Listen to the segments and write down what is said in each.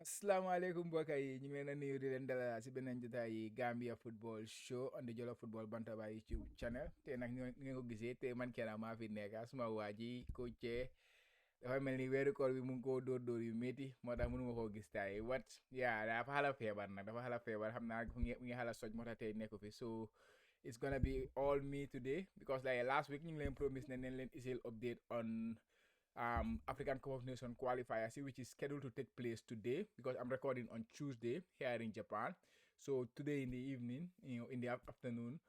Asalaamaaleykum mbokk yi ñu ngi leen a nuyu di leen dalal si beneen jotaay yi Gambia football show on the Jollof Football Bantaba YouTube channel te nag ñu ngeen ko gisee te man kenn maa fi nekk suma waa ji Coach dafa mel ni weeru koor bi mu ngi koo dóor yu métti moo tax mënu ma koo gis tay wat yaa dafa xala feebar nag dafa xala feebar xam naa mu ngi xala soj moo tax tey nekku fi so it's gonna be all me today because like last week ñu ngi leen promise ne neen leen isil update on African Cup of Nations qualifiers, which is scheduled to take place today because I'm recording on Tuesday here in Japan. So today in the evening, in the afternoon,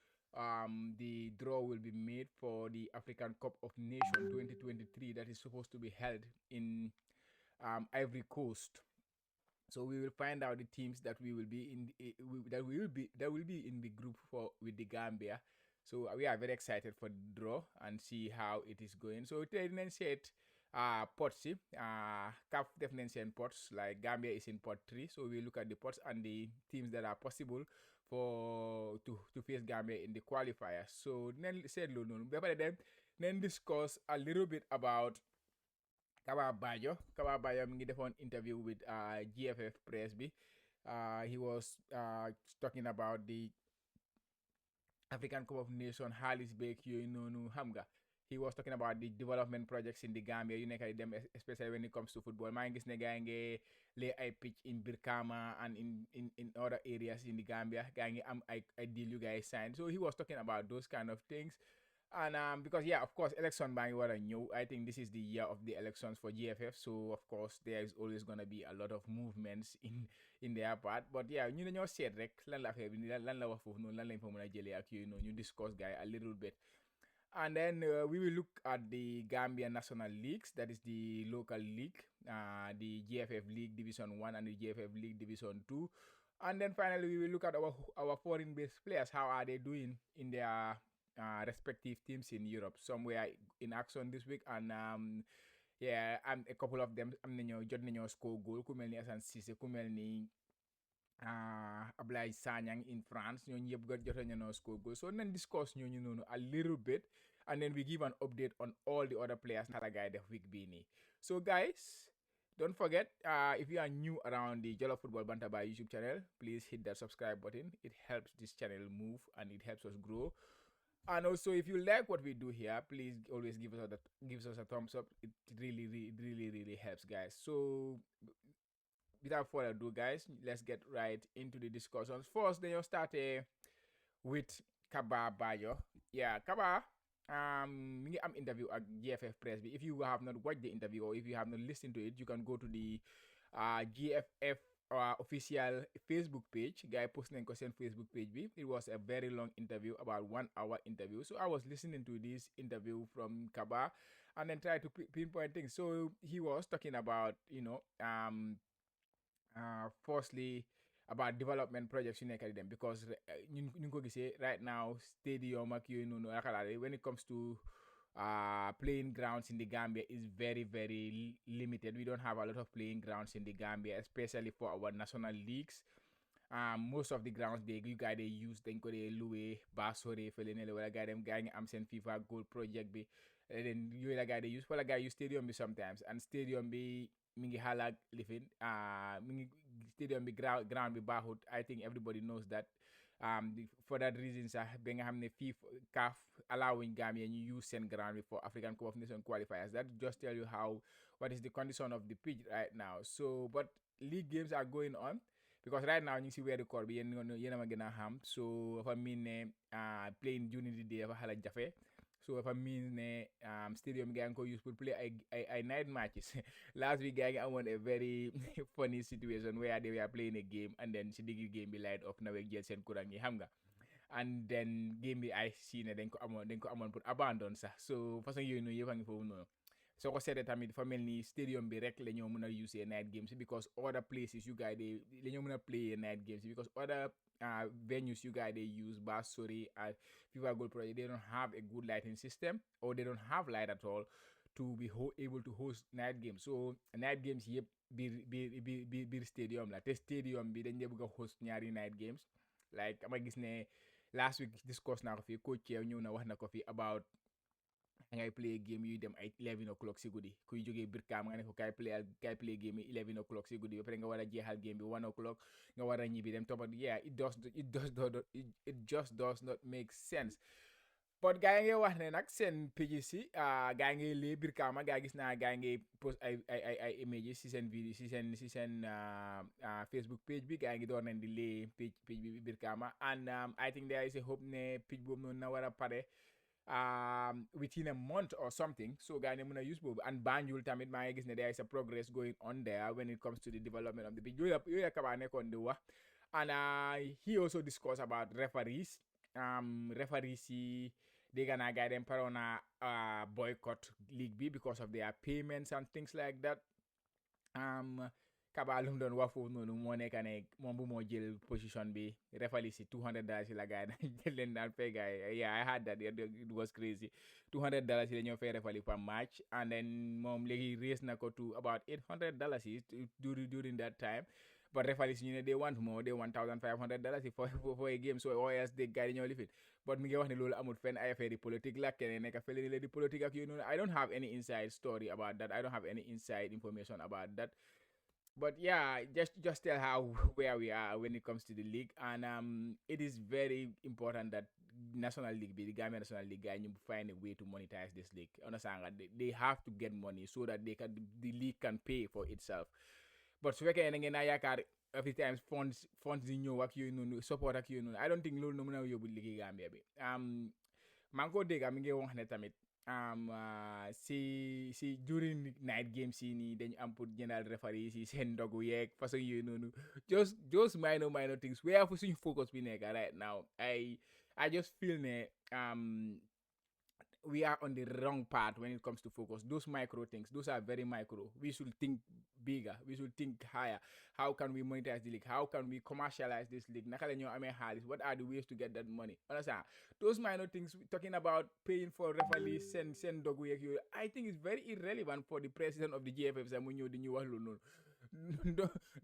the draw will be made for the African Cup of Nations 2023 that is supposed to be held in Ivory Coast. So we will find out the teams that we will be in that will be in the group for with the Gambia. So we are very excited for the draw and see how it is going. So then said pots CAF definitely in pots like Gambia is in pot 3. So we look at the pots and the teams that are possible for to face Gambia in the qualifiers. So then said then discuss a little bit about Kaba Bayo mi ngi defoon interview with GFF Press bi he was talking about the African Cup of Nations xaalis beeg yooyu noonu xam nga he was talking about the development projects in the Gambia yu nekk di dem especially when it comes to football maa ngi gis ne gaa ngi lay ay pitch in Brikama and in other areas in the Gambia gaa ngi am ay deal you guys signed so he was talking about those kind of things. And because yeah, of course, election bang what I knew. I think this is the year of the elections for GFF. So of course, there is always gonna be a lot of movements in their part. But yeah, ñu dañoo seet rek lan la affaire bi lan la wax foofu noonu lan lañ fa mën a jëlee ak yooyu noonu ñu discuss guy a little bit. And then we will look at the Gambia National Leagues, that is the local league, the GFF League Division 1 and the GFF League Division 2. And then finally, we will look at our foreign-based players. How are they doing in their respective teams in Europe? Some were in action this week, and yeah, and a couple of them am nañoo jot nañoo score goal ku mel ni Assane Cissé ku mel ni Ablaye Sanyang in France ñooñu yëpp jot nañoo score goal. So then discuss ñooñu noonu a little bit, and then we give an update on all the other players naka gaay def week bii nii. So guys, don't forget, if you are new around the Jollof Football Bantaba YouTube channel, please hit that subscribe button. It helps this channel move and it helps us grow. And also, if you like what we do here, please always give us a thumbs up. It really helps, guys. So, without further ado, guys, let's get right into the discussions. First, then you start with Kaba Bayo. Yeah, Kaba. Mi ngi am interview at GFF Press bi. If you have not watched the interview or if you have not listened to it, you can go to the GFF official Facebook page. Guy post nañ ko seen Facebook page bi. It was a very long interview, about 1 hour interview. So I was listening to this interview from Kaba and then try to pinpoint things. So he was talking about, firstly about development projects yu nekk di dem because ñu ko gisee right now stadium ak yooyu noonu rakalaale when it comes to playing grounds in the Gambia is very limited. We don't have a lot of playing grounds in the Gambia, especially for our national leagues. Most of the grounds you guys they use dañ ko dee loué Basore fële ne la wala gars dem gars ngi am seen FIFA Gold project bi then yooyu la gars they use wala gars use stadium bi sometimes and stadium bi mi ngi xalaat lifin mi ngi stadium bi ground bi baaxut. I think everybody knows that. For that reason sax ba nga xam ne FIFA CAF allowing Gambia ñu use seen ground bi for African Cup of Nations qualifiers. That just tell you what is the condition of the pitch right now. So but league games are going on because right now ñu ngi si weeru koor bi yéen a ma gën a xam. So dafa mean ne playing during the day dafa xala jafe. So dafa mean ne stadium gaa ngi ko use pour play ay night matches. Last week gaa ngi amoon a very funny situation where they were playing a game and then si digg game bi light off na wek jël seen courant yi xam nga and then game bi ay si ne dañ ko amoon pour abandon sax. So façon yooyu noonu yëpp a ngi foofu noonu soo ko seetee tamit dafa mel ni stadium bi rek la ñoo mën a use night games because other places you guys they la ñoo mën a play night games because other venues you guys they use Basori and FIFA Gold Project they don't have a good lighting system or they don't have light at all to be able to host night games. So night games yëpp biir stadium la te stadium bi dañ dee bëgg a host ñaari night games like ama gis ne last week discuss naa ko fii coach ñëw na wax na ko fii about ngay play game yu dem ay 11 o'clock si guddi kuy jógee Brikama nga ne ko kay play game yi 11 o'clock si guddi ba pare nga war a jeexal game bi 1 o'clock nga war a ñibbi dem topat yeah it just does not make sense. But gaa yi ngay wax ne nag seen pages si gaa yi ngay lee Brikama gaa gis naa gaa yi ngay post ay images si seen vidéo si seen Facebook page bi gaa yi ngi door nañ di lee page bi Brikama and I think there is a hope ne page boobu noonu na war a pare within a month or something. So gaa yi ne mën a use boobu and Banjul tamit maa ngi gis ne there is a progress going on there when it comes to the development of the page yooyu la Kaba nekkoon di wax. And he also discussed about referees. Referees yi dégg naa gaa yi dem paroon na boycott league bi because of their payments and things like that. Kaba lu mu doon wax foofu noonu moo nekk ne moom bu moo jël position bi referees yi $200 yi la gaa yi jël leen daan fay gaa yi yeah I had that it was crazy $200 yi la ñoo fay referee per match and then moom léegi raise na ko to about $800 yi during that time. But referees ñu ne they want more, they want $1,500 for a game, so or else they gaa yi ñoo lifin. But mi ngi wax ne loolu amul fenn ay affaire yi politique la keneen nekk fële ni la di politique ak yooyu noonu. I don't have any inside story about that. I don't have any inside information about that. But yeah, just tell how where we are when it comes to the league, and it is very important that National League, the Gambia National League, guy, you find a way to monetize this league. Understand? They have to get money so that the league can pay for itself. But su fekkee ne ngeen naa yaakaar every time funds di ñëw ak yooyu noonu support ak yooyu noonu I don't think loolu no mën a yóbbu liggéey Gambia bi maa ngi ko dégg mi ngi wax ne tamit si during night games yi nii dañu am pour jëndal referees yi seen ndogu yeeg façon yooyu noonu just minor things where fu suñu focus bi nekk right now I just feel ne we are on the wrong path when it comes to focus. Those micro things, those are very micro. We should think bigger. We should think higher. How can we monetize the league? How can we commercialize this league? What are the ways to get that money? Understand? Those minor things, talking about paying for referees, send dog I think it's very irrelevant for the president of the GFF.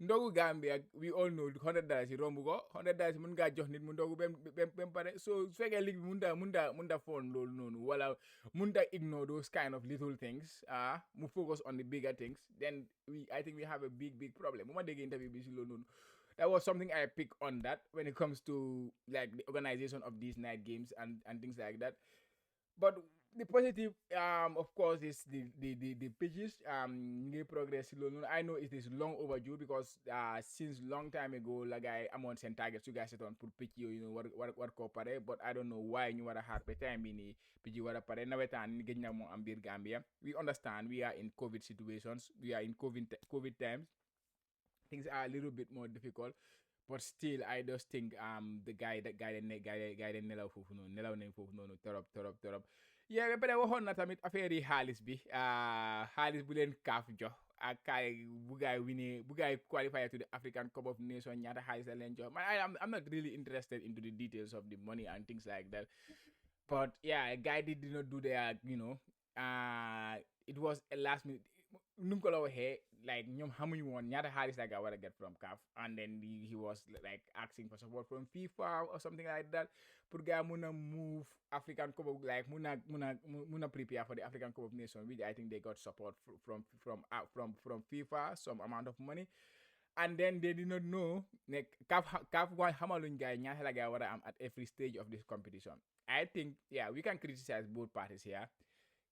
Ndogu Gambia we all know $100 yi romb ko $100 yi mën ngaa jox nit mu ndogu bem pare so su fekkee ligue bi munda phone loolu noonu wala munda ignore those kind of little things mu focus on the bigger things then I think we have a big problem bu ma déggee interview bi si loolu noonu that was something I pick on that when it comes to like the organization of these night games and things like that. But the positive, of course, is the pitches. Progress. I know it is long overdue because since long time ago, like I'm on send targets. You guys set on put pitch what pare, but I don't know why you want to have time in pitch what pare. Now we're Gambia. We understand we are in COVID situations. We are in COVID times. Things are a little bit more difficult. But still, I just think the guy that nelaw foofu noonu torop yeah ba pare waxoon na tamit affaire yi xaalis bi xaalis bu leen kaaf jox ak kaay bu gaay qualifier to the African Cup of Nations ñaata xaalis la leen jox man I'm not really interested into the details of the money and things like that but yeah guy did not do their it was a last minute nu mu ko la waxee like ñoom xamuñu woon ñaata xaalis la nga war a get from CAF and then he was like asking for support from FIFA or something like that pour gars mun a move African Cup of like mun a prepare for the African Cup of Nations which I think they got support from FIFA some amount of money and then they did not know like CAF xamaluñ gars ñaata la nga war a am at every stage of this competition. I think yeah we can criticize both parties here.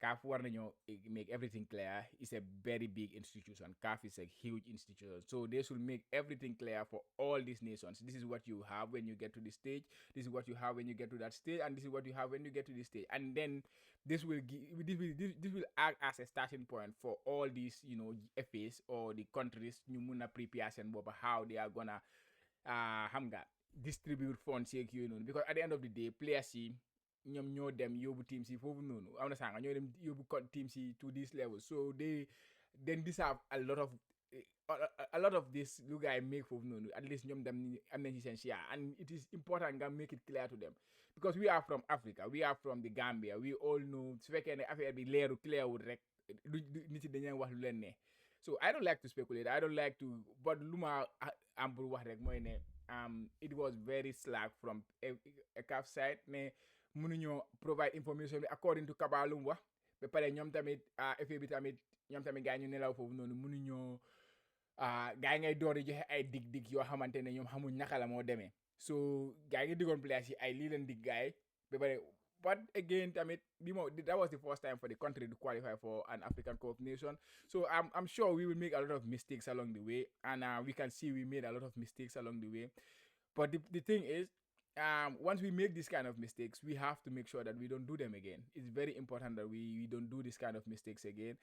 CAF war nañoo make everything clear. It's a very big institution. CAF is a huge institution. So they should make everything clear for all these nations. This is what you have when you get to this stage. This is what you have when you get to that stage. And this is what you have when you get to this stage. And then this will act as a starting point for all these, FAs or the countries ñu mun a prepare seen bopp how they are gonna distribute funds yeeg yooyu noonu. Because at the end of the day, players yi ñoom ñoo dem yóbbu teams yi foofu noonu am na sànga ñoo dem yóbbu teams yi to this level so they then deserve a lot of this lu guy make foofu noonu at least ñoom dem am nañ ci seen share and it is important nga make it clear to them because we are from Africa we are from the Gambia we all know su fekkee ne affaire bi clear wul rek nit yi dañuy wax lu leen ne so I don't like to speculate I don't like to but lu ma am pour wax rek mooy ne it was very slack from a CAF side mais mënuñoo provide information bi according to Kabalum wax ba pare ñoom tamit FA bi tamit ñoom tamit gars yi ñu nelaw foofu noonu mënuñoo gars yi ngay door di joxe ay dig yoo xamante ne ñoom xamuñ naka la moo demee so gars yi ngi diggoon players yi ay lii leen dig gars yi ba pare but again tamit that was the first time for the country to qualify for an African Cup of Nations. So I'm sure we will make a lot of mistakes along the way, and we can see we made a lot of mistakes along the way. But the thing is, once we make these kind of mistakes, we have to make sure that we don't do them again. It's very important that we don't do this kind of mistakes again.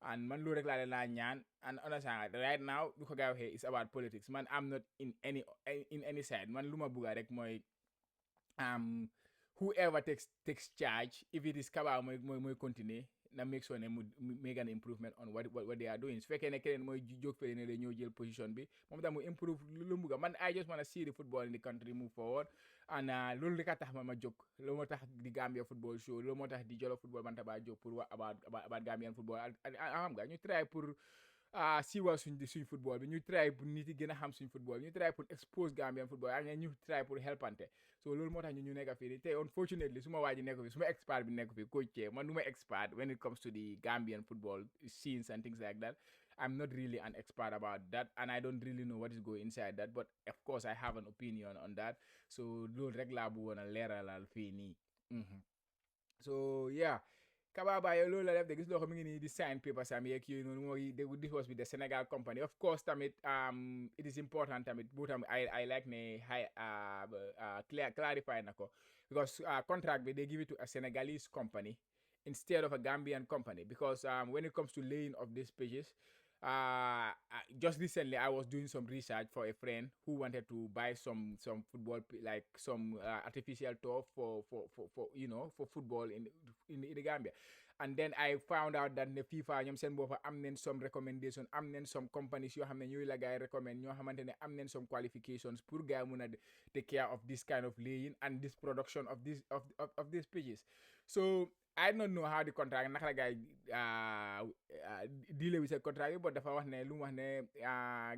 And man, lo rek la ñaan. And understand right now, because here it's about politics. Man, I'm not in any side. Man, luma buga rek moy whoever takes charge, if it is Kaba moy continue, na make sure ne make an improvement on what they are doing. Su fekkee ne keneen mooy jóg fële ne la ñëw jël position bi moom tam mu improve lu mu bëgg man I just want to see the football in the country move forward and loolu rek a tax ma jóg loolu moo tax di Gambia football show loolu moo tax di Jollof football man tabaa jóg pour wax about Gambian football xam nga ñu try pour siiwal suñ football bi ñu try pour nit yi gën a xam suñ football ñu try pour expose Gambian football ak ñu try pour helpante so loolu moo tax ñu nekk fii te unfortunately suma waa ji nekk fi suma expert bi nekk fi coach man du ma expert when it comes to the Gambian football scenes and things like that I'm not really an expert about that and I don't really know what is going inside that but of course I have an opinion on that so loolu rek laa bëggoon a leeralal fii nii so yeah Kababa yow loolu la def de gis loo xam ngi nii di sign papers am yeeg yooyu noonu mooy this was with the Senegal company of course tamit it is important tamit bu tam I like ne clarify na ko because contract bi they give it to a Senegalese company instead of a Gambian company because when it comes to laying of these pitches just recently I was doing some research for a friend who wanted to buy some football like some artificial turf for for football in the Gambia and then I found out that the FIFA ñoom seen boppa am nañ some recommendation am nañ some companies yoo xam ne ñooy la gaay recommend ñoo xamante ne am nañ some qualifications pour gaay mun a take care of this kind of laying and this production of these pitches so I don't know how the contract naka la gaay deal with the contract but dafa wax ne lu mu wax ne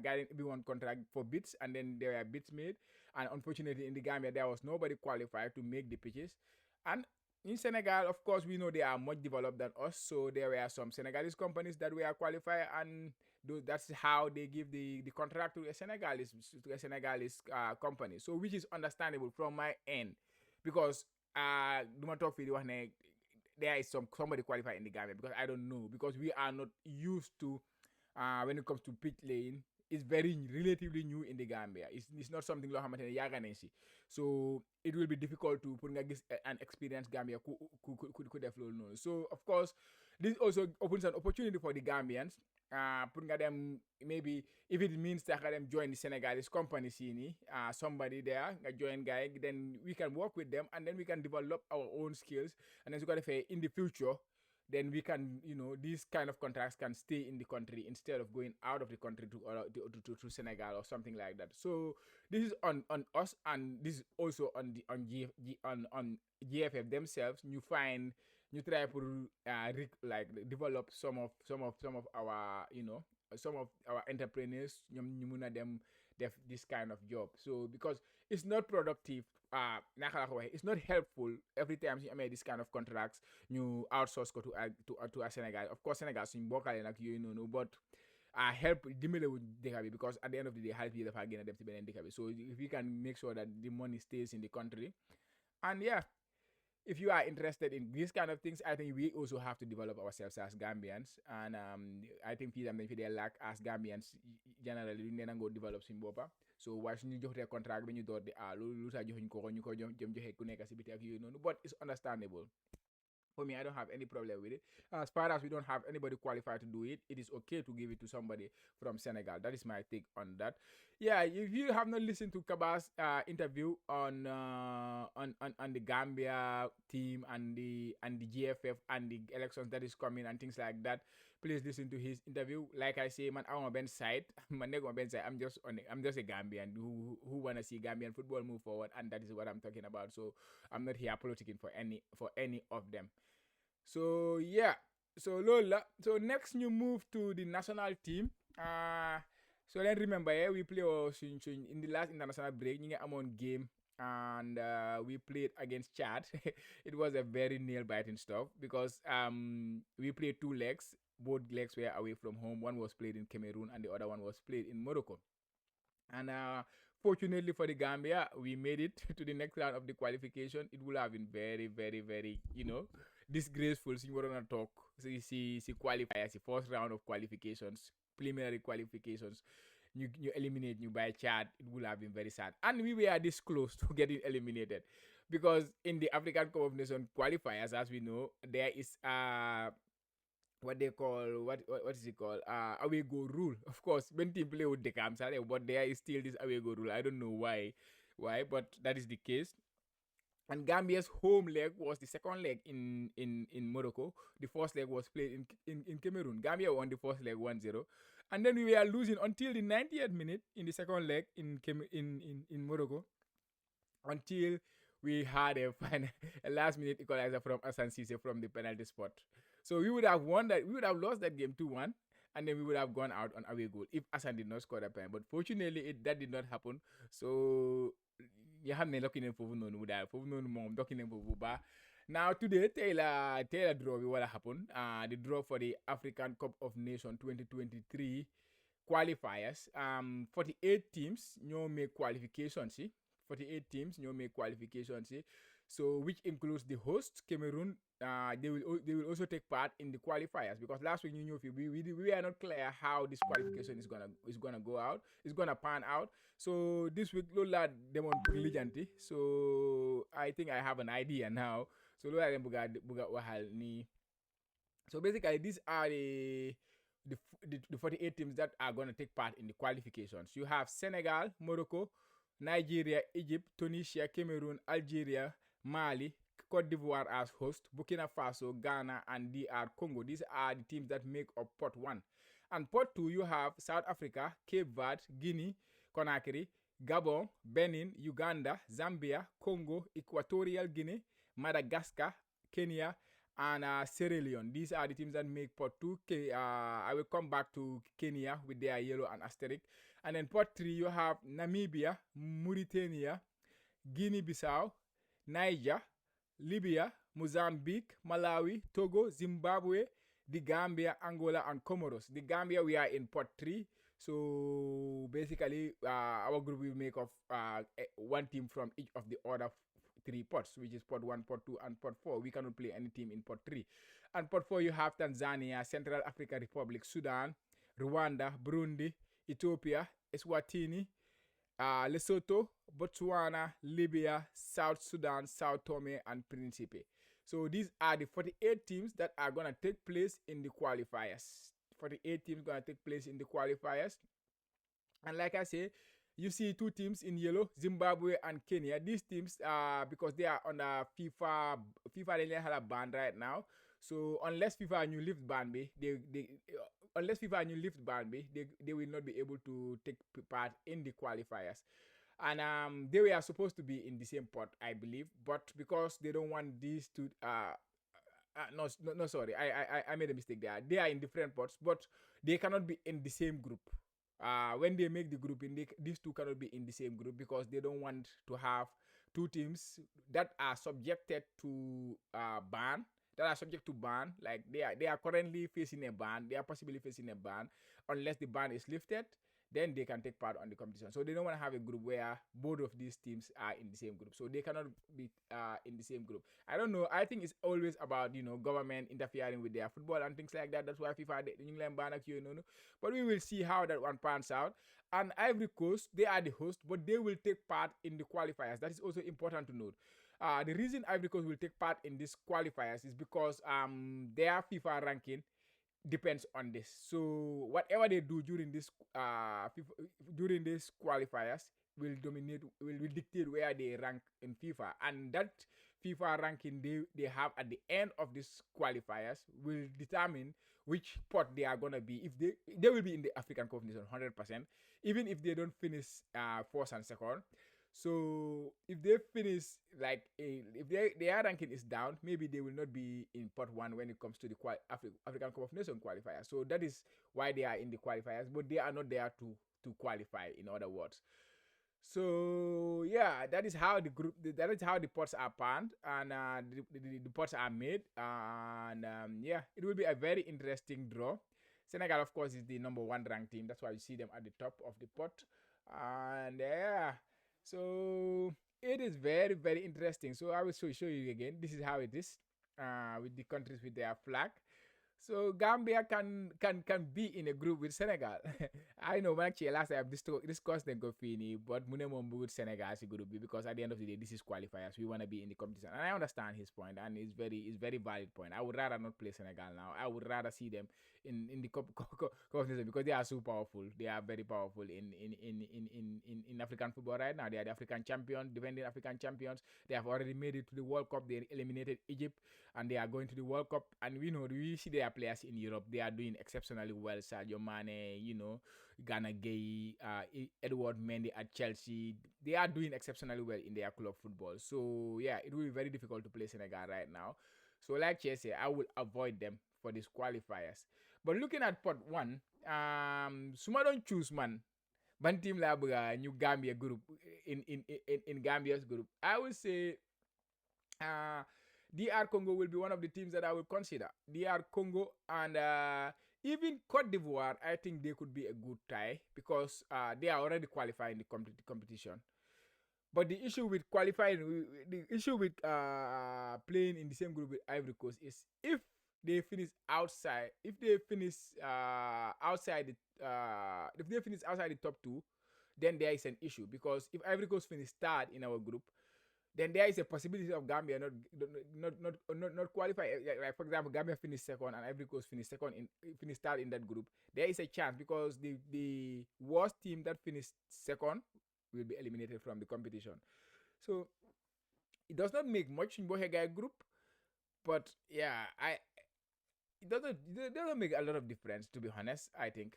gaay bi woon contract for bids and then there were bids made and unfortunately in the Gambia there was nobody qualified to make the pitches and in Senegal of course we know they are much developed than us so there were some Senegalese companies that were qualified and that's how they give the contract to a Senegalese company so which is understandable from my end because duma talk fii di wax ne there is somebody qualified in the Gambia because I don't know because we are not used to when it comes to pitch laying it's very relatively new in the Gambia it's not something loo xamante ne yaaga nañ si so it will be difficult to pour nga gis an experienced Gambia ku def loolu noonu so of course this also opens an opportunity for the Gambians pour nga dem maybe if it means that nga dem join the Senegalese company si nii somebody there nga join guy then we can work with them and then we can develop our own skills and then su ko defee in the future then we can these kind of contracts can stay in the country instead of going out of the country to Senegal or something like that so this is on us and this is also on GFF themselves you try to like develop some of our some of our entrepreneurs ñu mun a dem def this kind of job so because it's not productive naka la ko waxee it's not helpful every time you make this kind of contracts ñu outsource ko to a Senegal of course Senegal suñ bokkale nag yooyu noonu but help dimbale wu dëkk bi because at the end of the day xaalis bi dafa gën a dem ci beneen dëkk bi so if we can make sure that the money stays in the country and yeah if you are interested in these kind of things I think we also have to develop ourselves as Gambians and I think fii tam dañ fi dee lack as Gambians generally duñ leen nangoo develop suñ boppa so waaye suñu joxtee contract bi ñu door di lu tax joxuñ ko ñu ko jëm joxe ku nekk si biti ak yooyu noonu but it's understandable for me I don't have any problem with it as far as we don't have anybody qualified to do it it is okay to give it to somebody from Senegal that is my take on that yeah if you have not listened to Kaba's interview on the Gambia team and the GFF and the elections that is coming and things like that please listen to his interview like I say man I'm on bench side man nekk on bench side I'm just a Gambian who wanna see Gambian football move forward and that is what I'm talking about so I'm not here politicking for any of them so yeah so lola so next you move to the national team so then remember we play in the last international break ñu ngi amoon game and we played against Chad. It was a very nail-biting stuff because we played two legs. Both legs were away from home. One was played in Cameroon, and the other one was played in Morocco. And fortunately for the Gambia, we made it to the next round of the qualification. It would have been very, very, very, disgraceful. So you want to talk. So you see qualifiers, the first round of qualifications, preliminary qualifications. You eliminate you by Chad. It would have been very sad. And we were this close to getting eliminated, because in the African Cup of Nations qualifiers, as we know, there is what they call what is it called away go rule. Of course, when team play with the Kamsale, but there is still this away go rule. I don't know why, but that is the case. And Gambia's home leg was the second leg in Morocco. The first leg was played in Cameroon. Gambia won the first leg 1-0. And then we were losing until the 90th minute in the second leg in Morocco, until we had a last minute equalizer from Asan Sise from the penalty spot. So we would have won that. We would have lost that game 2-1, and then we would have gone out on away goal if Asan did not score that pen. But fortunately, that did not happen. So you have me looking for mom looking for. Now today, Taylor draw what happened. The draw for the African Cup of Nations 2023 qualifiers. 48 teams no make qualifications. 48 teams no make qualifications. So which includes the host Cameroon. They will also take part in the qualifiers, because last week we are not clear how this qualification is gonna go out. It's gonna pan out. So this week Lola demon brilliantly. So I think I have an idea now. So Lola dem buga wahal ni. So basically these are the 48 teams that are gonna take part in the qualifications. You have Senegal, Morocco, Nigeria, Egypt, Tunisia, Cameroon, Algeria, Mali, Cote d'Ivoire as host, Burkina Faso, Ghana, and DR Congo. These are the teams that make up pot 1. And pot 2, you have South Africa, Cape Verde, Guinea, Conakry, Gabon, Benin, Uganda, Zambia, Congo, Equatorial Guinea, Madagascar, Kenya, and Sierra Leone. These are the teams that make pot 2. I will come back to Kenya with their yellow and asterisk. And then pot 3, you have Namibia, Mauritania, Guinea-Bissau, Niger, Libya, Mozambique, Malawi, Togo, Zimbabwe, the Gambia, Angola, and Comoros. The Gambia, we are in pot 3. So basically, our group will make of one team from each of the other 3 pots, which is pot 1, pot 2, and pot 4. We cannot play any team in pot 3. And pot 4, you have Tanzania, Central African Republic, Sudan, Rwanda, Burundi, Ethiopia, Eswatini, Lesotho, Botswana, Libya, South Sudan, Sao Tome, and Principe. So these are the 48 teams that are going to take place in the qualifiers. 48 teams going to take place in the qualifiers. And like I say, you see 2 teams in yellow, Zimbabwe and Kenya. These teams, because they are on the FIFA they have a ban right now. So unless FIFA new lift ban be, they will not be able to take part in the qualifiers. And they were supposed to be in the same pot, I believe, but because they don't want these to no, sorry, I made a mistake there. They are in different pots, but they cannot be in the same group. When they make the group, these 2 cannot be in the same group, because they don't want to have 2 teams that are subjected to ban. That are subject to ban. Like they are currently facing a ban. They are possibly facing a ban. Unless the ban is lifted, then they can take part on the competition. So they don't want to have a group where both of these teams are in the same group. So they cannot be in the same group. I don't know. I think it's always about, government interfering with their football and things like that. That's why FIFA, the England ban, But we will see how that one pans out. And Ivory Coast, they are the host, but they will take part in the qualifiers. That is also important to note. The reason Ivory Coast will take part in these qualifiers is because their FIFA ranking depends on this. So whatever they do during this qualifiers will dictate where they rank in FIFA, and that FIFA ranking they have at the end of these qualifiers will determine which pot they are gonna be. If they will be in the African Cup of Nations 100%, even if they don't finish first and second. So if they finish if their ranking is down, maybe they will not be in pot 1 when it comes to the African Cup of Nations qualifiers. So that is why they are in the qualifiers, but they are not there to qualify, in other words. So yeah, that is how the group. That is how the pots are panned, and the pots are made. And yeah, it will be a very interesting draw. Senegal, of course, is the number one ranked team. That's why you see them at the top of the pot. And yeah, so it is very very interesting. So I will show you again. This is how it is with the countries with their flag. So Gambia can be in a group with Senegal. I know when actually last time discussed the Gofini, but Munemon with Senegal as a group B because at the end of the day this is qualifiers. We want to be in the competition. And I understand his point and it's very valid point. I would rather not play Senegal now. I would rather see them in the competition because they are so powerful. They are very powerful in African football right now. They are the African champion, defending African champions. They have already made it to the World Cup. They eliminated Egypt and they are going to the World Cup. And we know we see their players in Europe. They are doing exceptionally well. Sadio Mane, Ghana Gay, Edward Mendy at Chelsea. They are doing exceptionally well in their club football. So yeah, it will be very difficult to play Senegal right now. So like Chelsea, I will avoid them for these qualifiers. But looking at pot one, Suma don't choose man. One team la new Gambia group in Gambia's group. I will say uh DR Congo will be one of the teams that I will consider. DR Congo and even Cote d'Ivoire, I think they could be a good tie because they are already qualifying the competition. But the issue with qualifying, the issue with playing in the same group with Ivory Coast is they finish outside, if they finish if they finish outside the top two, then there is an issue because if Ivory Coast finish third in our group, then there is a possibility of Gambia not qualify. Like for example, Gambia finished second and Ivory Coast finished second finished third in that group. There is a chance because the worst team that finished second will be eliminated from the competition. So it does not make much in Bohega group, but yeah, it doesn't make a lot of difference to be honest. I think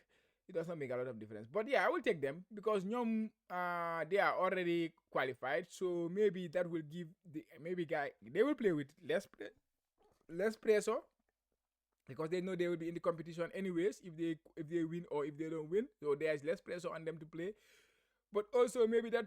it does not make a lot of difference. But yeah, I will take them because they are already qualified. So maybe that will give they will play with less pressure because they know they will be in the competition anyways if they win or if they don't win. So there is less pressure on them to play. But also maybe that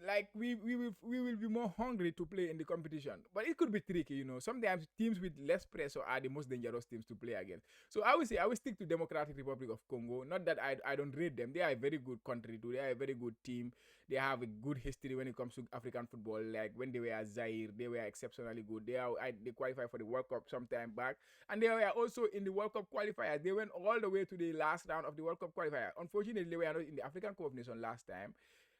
like we will be more hungry to play in the competition. But it could be tricky. Sometimes teams with less pressure are the most dangerous teams to play against. So I would say I will stick to Democratic Republic of Congo. Not that I don't rate them. They are a very good country too. They are a very good team. They have a good history when it comes to African football. Like when they were at Zaire, they were exceptionally good. They qualified for the World Cup sometime back. And they were also in the World Cup qualifiers. They went all the way to the last round of the World Cup qualifier. Unfortunately, they were not in the African Cup of Nations last time.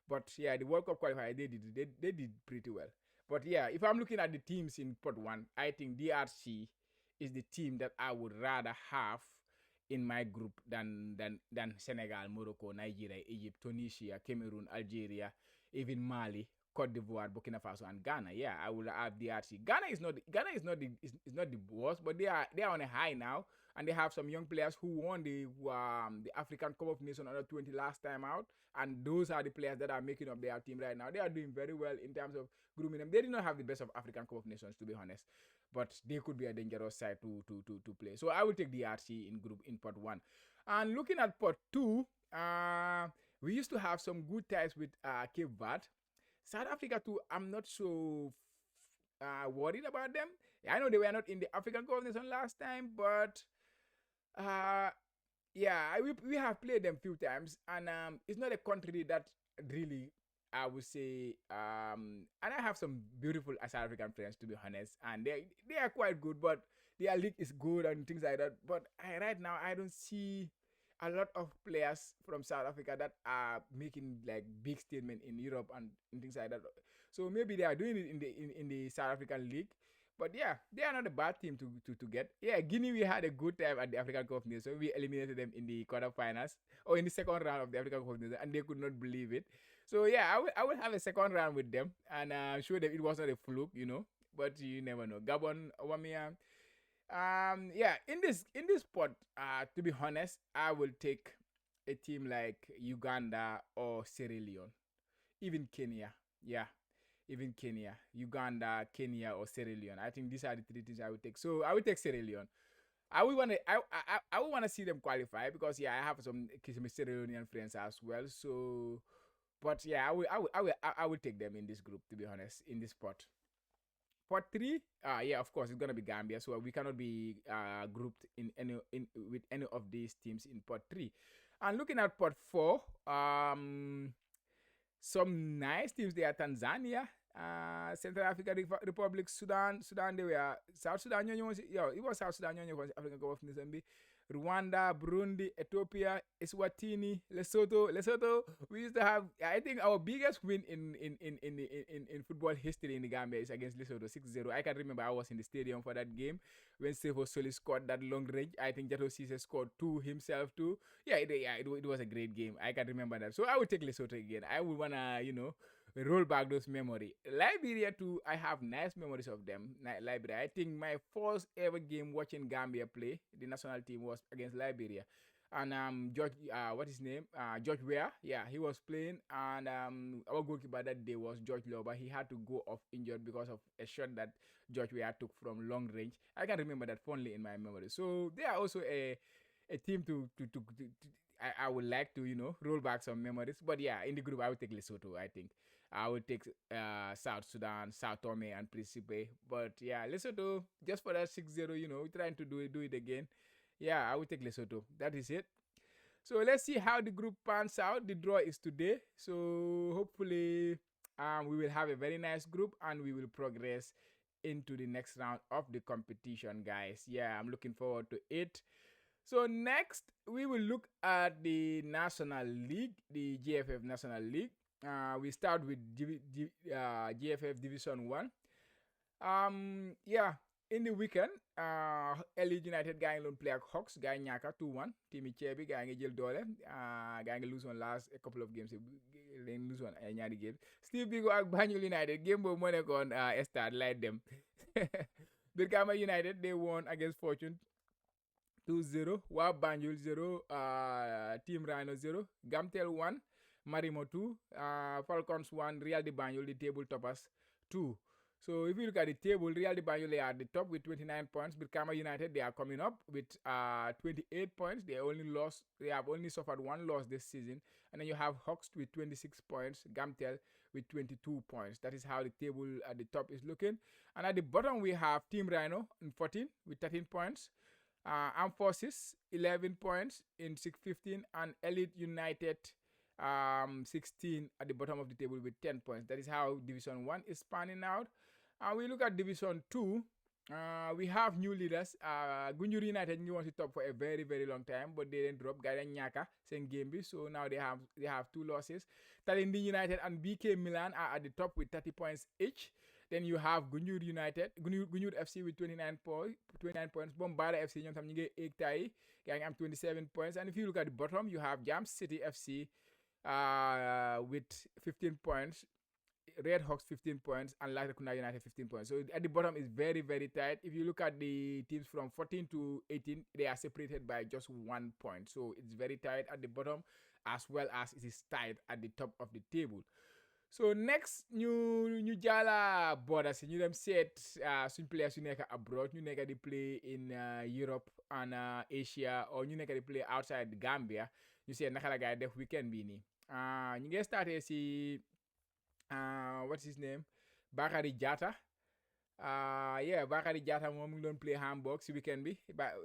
But yeah, the World Cup qualifier they did pretty well. But yeah, if I'm looking at the teams in pot one, I think DRC is the team that I would rather have in my group than Senegal, Morocco, Nigeria, Egypt, Tunisia, Cameroon, Algeria, even Mali, Cote d'Ivoire, Burkina Faso, and Ghana. Yeah, I will have DRC. Ghana is not the worst, but they are on a high now, and they have some young players who won the African Cup of Nations under 20 last time out, and those are the players that are making up their team right now. They are doing very well in terms of grooming them. They did not have the best of African Cup of Nations, to be honest, but they could be a dangerous side to play. So I will take the RC in pot one. And looking at pot two, we used to have some good ties with Cape Verde. South Africa too, I'm not so worried about them. I know they were not in the African Cup of Nations last time, but uh, yeah, we have played them few times, and it's not a country that really I would say and I have some beautiful South African friends to be honest, and they are quite good, but their league is good and things like that. But right now I don't see a lot of players from South Africa that are making like big statement in Europe and things like that. So maybe they are doing it in the South African league. But yeah, they are not a bad team to get. Yeah, Guinea, we had a good time at the African Cup of Nations. So we eliminated them in the quarterfinals or in the second round of the African Cup of Nations, and they could not believe it. So yeah, I will have a second round with them, and I'm sure that it was not a fluke. But you never know. Gabon, Wamia. Yeah, in this spot, to be honest, I will take a team like Uganda or Sierra Leone, even Kenya. Yeah, even Kenya, Uganda, Kenya, or Sierra Leone. I think these are the three teams I would take. So I would take Sierra Leone. I would want to see them qualify because yeah, I have some Sierra Leonean friends as well. So But yeah, I will take them in this group, to be honest, in this pot. Pot three, yeah, of course, it's gonna be Gambia, so we cannot be grouped in any in with any of these teams in pot three. And looking at pot four, some nice teams there: Tanzania, Central African Republic, Sudan. They were South Sudan. It was South Sudan. Was African Cup of Nations. Rwanda, Burundi, Ethiopia, Eswatini, Lesotho. Lesotho, we used to have, I think our biggest win in football history in the Gambia is against Lesotho 6-0. I can remember I was in the stadium for that game when Sefo Soli scored that long range. I think Jato Cisse scored two himself too. Yeah, it was a great game. I can remember that. So I would take Lesotho again. I would want to, roll back those memory. Liberia too, I have nice memories of them. Liberia, I think my first ever game watching Gambia play, the national team, was against Liberia. And George, what his name? George Weah. Yeah, he was playing, and our goalkeeper that day was George Loba. He had to go off injured because of a shot that George Weah took from long range. I can remember that fondly in my memory. So they are also a team to I would like to roll back some memories. But yeah, in the group I would take Lesotho. I think I would take South Sudan, South Tome, and Principe. But yeah, Lesotho, just for that 6-0, trying to do it again. Yeah, I would take Lesotho. That is it. So let's see how the group pans out. The draw is today. So hopefully we will have a very nice group and we will progress into the next round of the competition, guys. Yeah, I'm looking forward to it. So next, we will look at the National League, the GFF National League. We start with GFF Division 1. Yeah, in the weekend, Elite United gaa ngi doon play ak Hawks, gaa ngi ñaaka 2-1. Team ceebi gaa ngi jël doole, gaa ngi lose on last a couple of games, leen lose on ay ñaari games. Steve Bigo ak Banjul United, game boobu moo nekkoon start light them. Brikama United, they won against Fortune 2-0. Waa Banjul 0, Team Rhino 0, Gamtel 1, Marimo 2, Falcons 1, Real de Banjul, the table toppers 2. So if you look at the table, Real de Banjul, they are at the top with 29 points. Brikama United, they are coming up with 28 points. They have only suffered one loss this season. And then you have Hawks with 26 points, Gamtel with 22 points. That is how the table at the top is looking. And at the bottom, we have Team Rhino in 14 with 13 points. Armed Forces 11 points in 6-15, and Elite United 16 at the bottom of the table with 10 points. That is how Division 1 is panning out. We look at Division 2. We have new leaders. Gunjur United was the top for a very, very long time, but they didn't drop. Gaiden Nyaka, St. Gambi. So now they have 2 losses. Talindi United and BK Milan are at the top with 30 points each. Then you have Gunjur United, Gunjur FC with 29 points. Bombara FC, ñoom tam ñu ngi 8 tay, gaa ngi am 27 points. And if you look at the bottom, you have Jam City FC with 15 points, Red Hawks 15 points, and Latrikunda United 15 points. So at the bottom is very, very tight. If you look at the teams from 14 to 18, they are separated by just 1 point. So it's very tight at the bottom as well as it is tight at the top of the table. So next ñu jala borders ñu dem seet suñ players yu nekk abroad, ñu nekk di play in Europe and Asia, or ñu nekk di play outside Gambia, ñu seet naka la gaay def weekend bi nii. Ñu ngi starté si what's his name, Bakary Jatta. Yeah, Bakary Jatta moom mu ngi doon play Hamburg si weekend bi.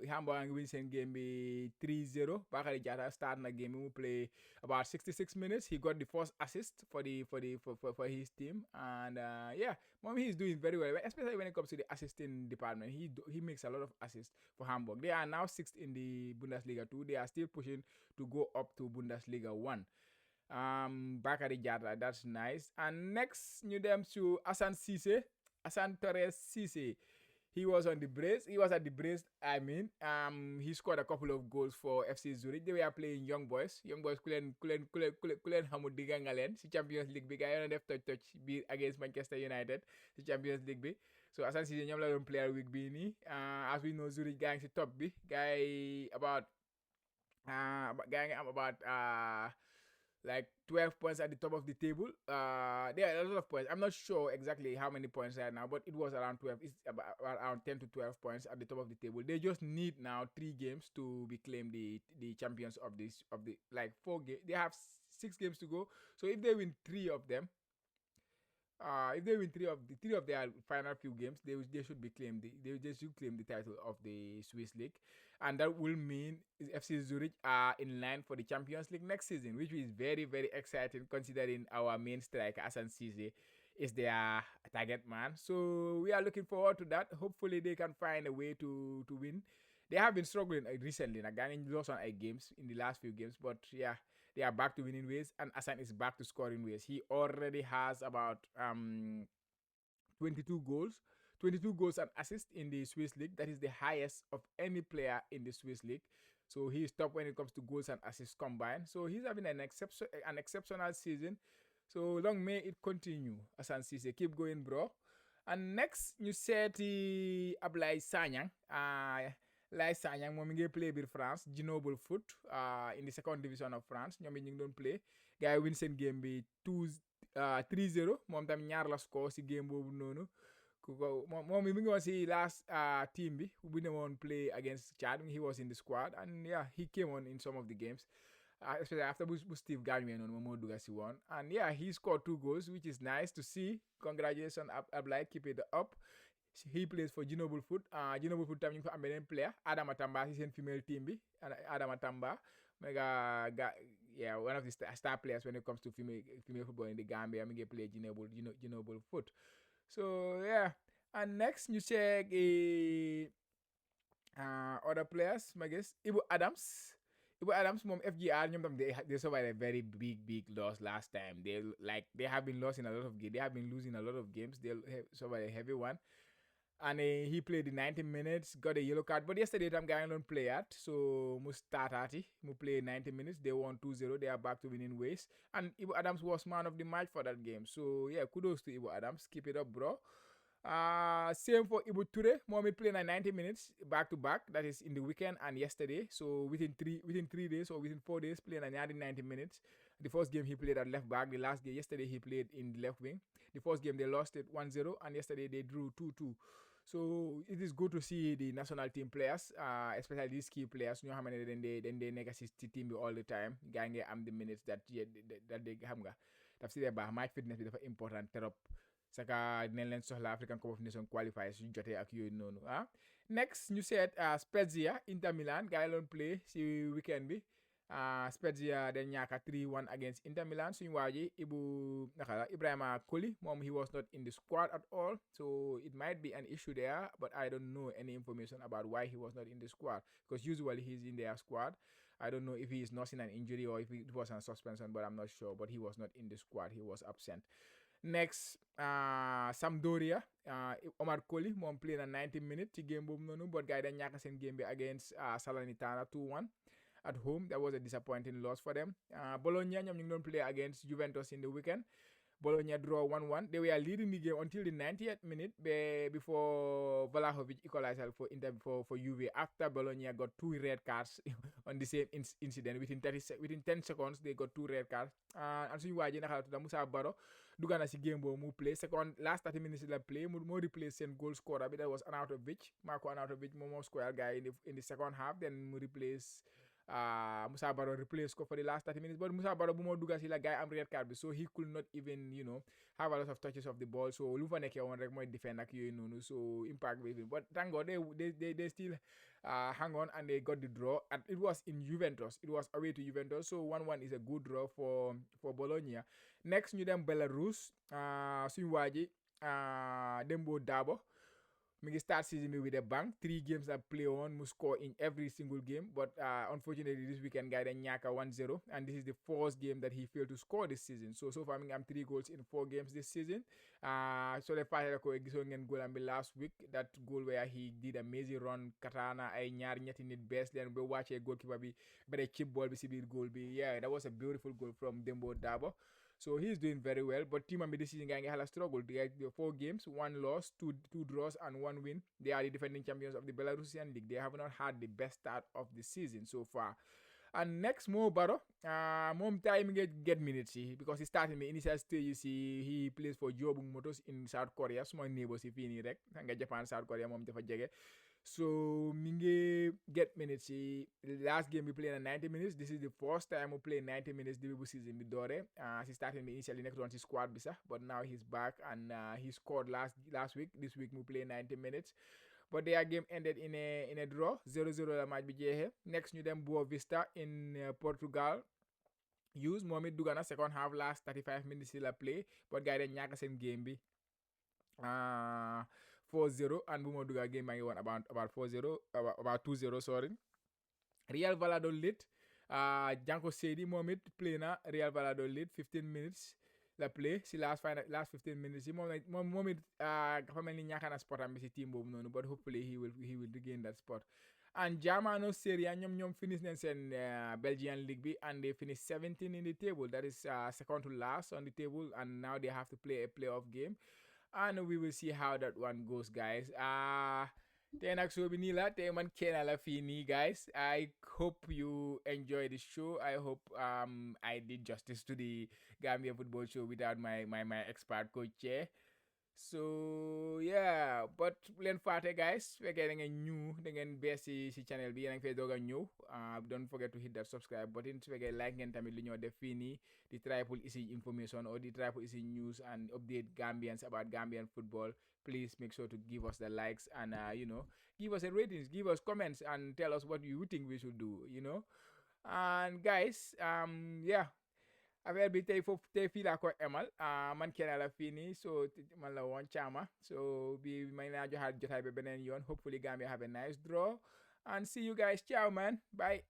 Hamburg a ngi win seen game bi 3-0. Bakary Jatta start na game bi mu play about 66 minutes. He got the first assist for his team, and yeah, mom, he's doing very well, especially when it comes to the assisting department. He makes a lot of assists for Hamburg. They are now 6th in the Bundesliga 2. They are still pushing to go up to Bundesliga 1. Bakary Jatta, that's nice. And next ñu dem to Hassan Torres Cisse. He was at the brace. I mean, he scored a couple of goals for FC Zurich. They were playing Young Boys ku leen xamul digga nga leen si Champions League bi. Gars yi def touch bi against Manchester United si Champions League bi. So Hassan Cisse ñoom la doon player week bi nii. As we know, Zurich gaa ngi si top bi. Gars yi am about like 12 points at the top of the table. There are a lot of points. I'm not sure exactly how many points right now, but it was around 12. It's about around 10 to 12 points at the top of the table. They just need now 3 games to be claimed the champions of this of the like 4 games. They have 6 games to go. So if they win 3 of them, if they win three of their final few games, they should be claimed. They should claim the title of the Swiss League, and that will mean FC Zurich are in line for the Champions League next season, which is very very exciting considering our main striker Asan Cisse is their target man. So we are looking forward to that. Hopefully they can find a way to win. They have been struggling recently. Nagani lost on 8 games in the last few games, but yeah, they are back to winning ways, and Asan is back to scoring ways. He already has about 22 goals, 22 goals and assists in the Swiss League. That is the highest of any player in the Swiss League. So he is top when it comes to goals and assists combined. So he's having an exceptional season. So long may it continue. Asan Cisse, keep going, bro. And next, you said Ablay Sanyang. Lai Sanyang moom mi ngi play biir France Grenoble Foot in the second division of France ñoom it ñu ngi doon play gars yi win seen game bi 3-0 moom tam ñaar la score si game boobu noonu ku ko moom mi ngi woon si last team bi bu ne woon play against Chad. He was in the squad, and yeah, he came on in some of the games, especially after bu Steve gaañu noonu moom moo dugga si woon, and yeah, he scored 2 goals, which is nice to see. Congratulations Ablay, keep it up. He plays for Grenoble Foot. Grenoble Foot tam ñu ngi fa am beneen player Adama Tamba si seen female team bi. Adama Tamba mega yeah, one of the star players when it comes to female football in the Gambia. Mi ngi play Grenoble Foot. So yeah, and next ñu check other players, I guess. Ibu Adams moom FGR ñoom tam they survived a very big loss last time. They have been losing a lot of games. They have been losing a lot of games. They survived a heavy one. And he played the 90 minutes, got a yellow card. But yesterday, I'm going to play at. So, mu start at it. Mu play 90 minutes. They won 2-0. They are back to winning ways. And Ibu Adams was man of the match for that game. So, yeah, kudos to Ibu Adams. Keep it up, bro. Same for Ibu Ture. Mohamed played 90 minutes back to back. That is in the weekend and yesterday. So, within 3 days or within 4 days, playing 90 minutes. The first game he played at left back. The last game, yesterday, he played in the left wing. The first game, they lost it 1-0. And yesterday, they drew 2-2. So it is good to see the national team players, especially these key players, ñoo xam ne dañ dee nekk si team bi all the time. Gaa ngi am the minutes that they xam nga daf si dee baax. Match fitness bi dafa important trop. Saka dinañ leen soxla African Cup of Nations qualifiers yu jotee ak yooyu noonu. Next ñu seet Spezia Inter Milan gaa yi doon play si weekend bi. Spezia dañ ñaaka 3-1 against Inter Milan. Suñu waaji Ibrahima Koli moom he was not in the squad at all, so it might be an issue there, but I don't know any information about why he was not in the squad, because usually he's in their squad. I don't know if he is nursing an injury or if it was a suspension, but I'm not sure. But he was not in the squad, he was absent. Next, Sampdoria, Omar Koli moom played a 90 minutes ci game boobu noonu, but gars yi dañ ñaaka seen game bi against Salernitana 2-1 at home. That was a disappointing loss for them. Bologna ñoom ñu ngi doon play against Juventus in the weekend. Bologna draw 1-1. They were leading the game until the 90th minute before Vlahovic equalized for Juve after Bologna got 2 red cards on the same incident. Within 10 seconds, they got 2 red cards. And suñu waa ji naka la tudda Musa Baro dugga na si game boobu mu play last 30 minutes la play moo replace seen goal scorer bi that was Marco Arnautovic moo score guy in the second half. Then mu replace Musa Baro replaced ko for the last 30 minutes, but Musa Baro bu moo dugga si la guy am red card bi, so he could not even have a lot of touches of the ball. So lu fa nekkee woon rek mooy defend ak yooyu noonu, so impact bi, but thank God they still hang on and they got the draw, and it was in Juventus. It was away to Juventus, so 1-1 is a good draw for Bologna. Next ñu dem Belarus, suñu waa ji Dembo Dabo mi ngi start season bi with a bang. 3 games that play on, mu score in every single game, but unfortunately this weekend guy dañ ñaaka 1-0, and this is the 4th game that he failed to score this season. So far mi ngi am 3 goals in 4 games this season. So le fàttali ko gisoon ngeen goal am bi last week, that goal where he did amazing run katana ay ñaar ñetti nit bees leen ba wàccee goalkeeper bi bare chip ball bi si biir goal bi. Yeah, that was a beautiful goal from Dembo Dabo. So he's doing very well, but team ambi this season guy ngi struggle. They have 4 games, 1 loss, 2 draws and 1 win. They are the defending champions of the Belarusian league. They have not had the best start of the season so far. And next, Mo Baro. Mom time get minutes because he started me initial stage. You see, he plays for Jobung Motors in South Korea. Small neighbors if he rek. Hanga Japan, South Korea, mom defa jege. So Minge get minutes. Last game we played in 90 minutes. This is the first time we play 90 minutes the season with Dore. He started me initially next one his squad bisa, but now he's back and he scored last week. This week we play 90 minutes. But their game ended in a draw. 0-0 la match bi jeexee. Next ñu dem Boa Vista in Portugal. Use moom it dugg na second half last 35 minutes la play. But gars yi dañ ñàkk seen game bi. 4-0 and bu ma dugga game baa ngi woon about 4-0 about 2-0 sorry. Real Valladolid Janko Seydi moom it play na Real Valladolid 15 minutes la play si last 15 minutes yi moom it dafa mel ni ñàkk na spot am bi si team boobu noonu but hopefully he will regain that spot. And Germano Serie A ñoom finish nañ seen Belgian league bi and they finish 17 in the table. That is second to last on the table and now they have to play a playoff game. And we will see how that one goes, guys. Tey nag show bi nii la tey man kenn la fii nii, guys. I hope you enjoy the show. I hope I did justice to the Gambia football show without my expert coach here. So yeah, but leen faate guys fekkee da ngeen new da ngeen bees si channel bi yéen a ngi fay doog a ñëw don't forget to hit that subscribe button su fekkee like ngeen tamit li ñoo def fii nii di triple easy information or di triple easy news and update Gambians about Gambian football. Please make sure to give us the likes and give us a ratings, give us comments and tell us what you think we should do, and guys yeah, affaire bi tey fii laa ko emal man kenn la fii nii so man la woon Chama so bi may naa joxaat jotaay ba beneen yoon. Hopefully Gambia have a nice draw and see you guys. Ciao man, bye.